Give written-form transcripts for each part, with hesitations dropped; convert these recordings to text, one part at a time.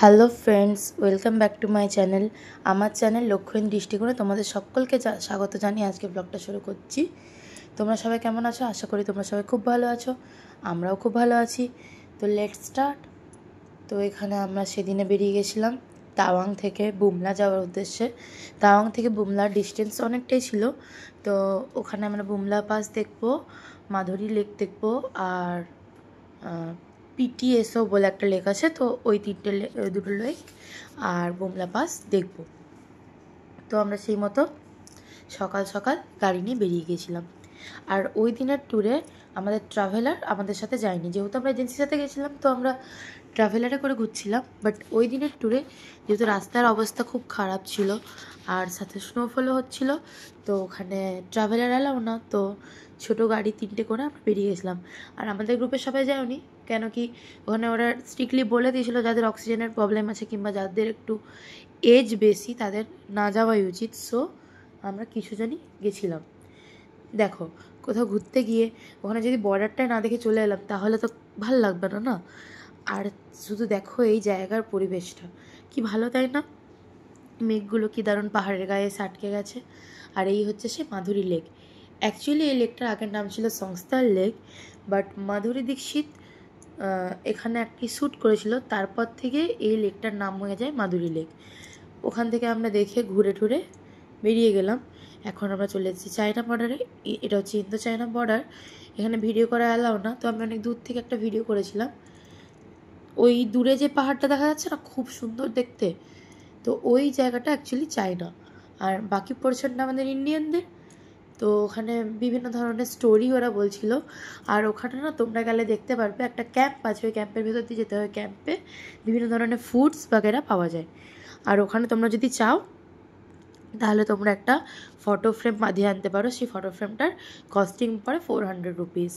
Hello friends, welcome back to my channel. আমার channel লক্ষ্যহীন দৃষ্টিকোণে তোমাদের সকলকে স্বাগত জানিয়ে আজকে ব্লগটা শুরু করছি। তোমরা সবাই কেমন আছো? আশা করি তোমরা সবাই খুব ভালো আছো, আমরাও খুব ভালো আছি। তো লেটস স্টার্ট। তো এখানে আমরা সেদিনে বেরিয়ে গেছিলাম তাওয়াং থেকে বুমলা যাওয়ার উদ্দেশ্যে। তাওয়াং থেকে বুমলার ডিস্টেন্স অনেকটাই ছিল। তো ওখানে আমরা বুমলা পাস দেখবো, মাধুরী লেক দেখবো, আর পিটিএসও বলে একটা লেক আছে। তো ওই দুটো লেক আর বুমলা পাস দেখব। তো আমরা সেই মতো সকাল সকাল গাড়ি নিয়ে বেরিয়ে গেছিলাম। আর ওই দিনের ট্যুরে আমাদের ট্রাভেলার আমাদের সাথে যায়নি, যেহেতু আমরা এজেন্সির সাথে গেছিলাম তো আমরা ট্রাভেলারে করে ঘুরছিলাম। বাট ওই দিনের ট্যুরে যেহেতু রাস্তার অবস্থা খুব খারাপ ছিল আর সাথে স্নোফলও হচ্ছিলো, তো ওখানে ট্রাভেলার এলাও না। তো ছোটো গাড়ি 3টে করে আমরা বেরিয়ে গেছিলাম। আর আমাদের গ্রুপের সবাই যায়নি, কেন কি ওখানে ওরা স্ট্রিক্টলি বলে দিয়েছিলো যাদের অক্সিজেনের প্রবলেম আছে কিংবা যাদের একটু এজ বেশি তাদের না যাওয়াই উচিত। সো আমরা কিছুজনই গেছিলাম। দেখো, কোথাও ঘুরতে গিয়ে ওখানে যদি বর্ডারটায় না দেখে চলে এলাম তাহলে তো ভাল লাগবে না না। আর শুধু দেখো এই জায়গার পরিবেশটা কি ভালো, তাই না? মেঘগুলো কি দারুণ পাহাড়ের গায়ে এসে আটকে গেছে। আর এই হচ্ছে সে মাধুরী লেক। অ্যাকচুয়ালি এই লেকটার আগের নাম ছিল সংস্থার লেক, বাট মাধুরী দীক্ষিত এখানে একটি শ্যুট করেছিল, তারপর থেকে এই লেকটার নাম হয়ে যায় মাধুরী লেক। ওখান থেকে আমরা দেখে ঘুরে টুরে বেরিয়ে গেলাম। এখন আমরা চলে এসেছি চায়না বর্ডারে। এটা হচ্ছে ইন্দো চায়না বর্ডার। এখানে ভিডিও করা অ্যালাউ না, তো আমি অনেক দূর থেকে একটা ভিডিও করেছিলাম। ওই দূরে যে পাহাড়টা দেখা যাচ্ছে না, খুব সুন্দর দেখতে, তো ওই জায়গাটা অ্যাকচুয়ালি চায়না, আর বাকি পোর্শনটা আমাদের ইন্ডিয়ানদের। তো ওখানে বিভিন্ন ধরনের স্টোরি ওরা বলছিল। আর ওখানে না তোমরা গেলে দেখতে পারবে একটা ক্যাম্প আছে, ওই ক্যাম্পের ভেতর দিয়ে যেতে হয়। ক্যাম্পে বিভিন্ন ধরনের ফুডস বাগেরা পাওয়া যায়। আর ওখানে তোমরা যদি চাও তাহলে তোমরা একটা ফটো ফ্রেম বাঁধিয়ে আনতে পারো। সেই ফটো ফ্রেমটার কস্টিং পড়ে 400 রুপিস।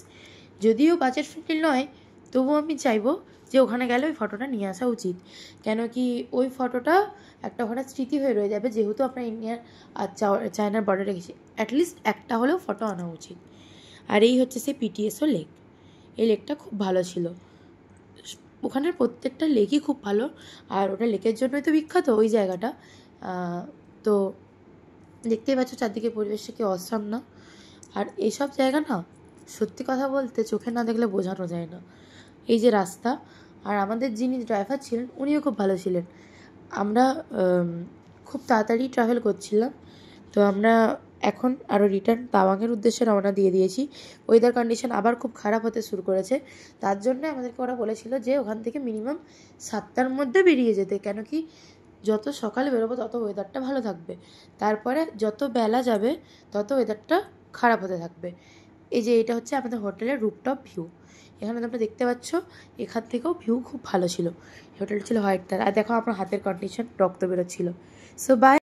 যদিও বাজেট ফ্রেন্ডলি নয়, তবুও আমি চাইবো যে ওখানে গেলে ওই ফটোটা নিয়ে আসা উচিত, কেন কি ওই ফটোটা একটা ওখানে স্মৃতি হয়ে রয়ে যাবে। যেহেতু আমরা ইন্ডিয়ার আর চায়নার বর্ডারে গেছি, অ্যাটলিস্ট একটা হলেও ফটো আনা উচিত। আর এই হচ্ছে সেই পিটিএসও লেক। এই লেকটা খুব ভালো ছিল। ওখানের প্রত্যেকটা লেকই খুব ভালো, আর ওটা লেকের জন্যই তো বিখ্যাত ওই জায়গাটা। তো দেখতেই পাচ্ছ চারদিকে পরিবেশটা কি অসাম না। আর এইসব জায়গা না, সত্যি কথা বলতে চোখে না দেখলে বোঝানো যায় না। এই যে রাস্তা, আর আমাদের যিনি ড্রাইভার ছিলেন উনিও খুব ভালো ছিলেন। আমরা খুব তাড়াতাড়ি ট্রাভেল করছিলাম। তো আমরা এখন আরও রিটার্ন তাওয়াংয়ের উদ্দেশ্যে রওনা দিয়ে দিয়েছি। ওয়েদার কন্ডিশন আবার খুব খারাপ হতে শুরু করেছে, তার জন্য আমাদেরকে ওরা বলেছিল যে ওখান থেকে মিনিমাম 7টার মধ্যে বেরিয়ে যেতে, কেন কি যত সকালে বেরোবো তত ওয়েদারটা ভালো থাকবে। তারপরে যত বেলা যাবে তত ওয়েদারটা খারাপ হতে থাকবে। এই যে এটা হচ্ছে আমাদের হোটেলের রুপটপ ভিউ। এখানে তোমরা দেখতে পাচ্ছ, এখান থেকেও ভিউ খুব ভালো ছিল। হোটেল ছিল হোয়াইট কালার। আর দেখো আমার হাতের কন্ডিশন, রক্ত বেরোচ্ছিল। So by.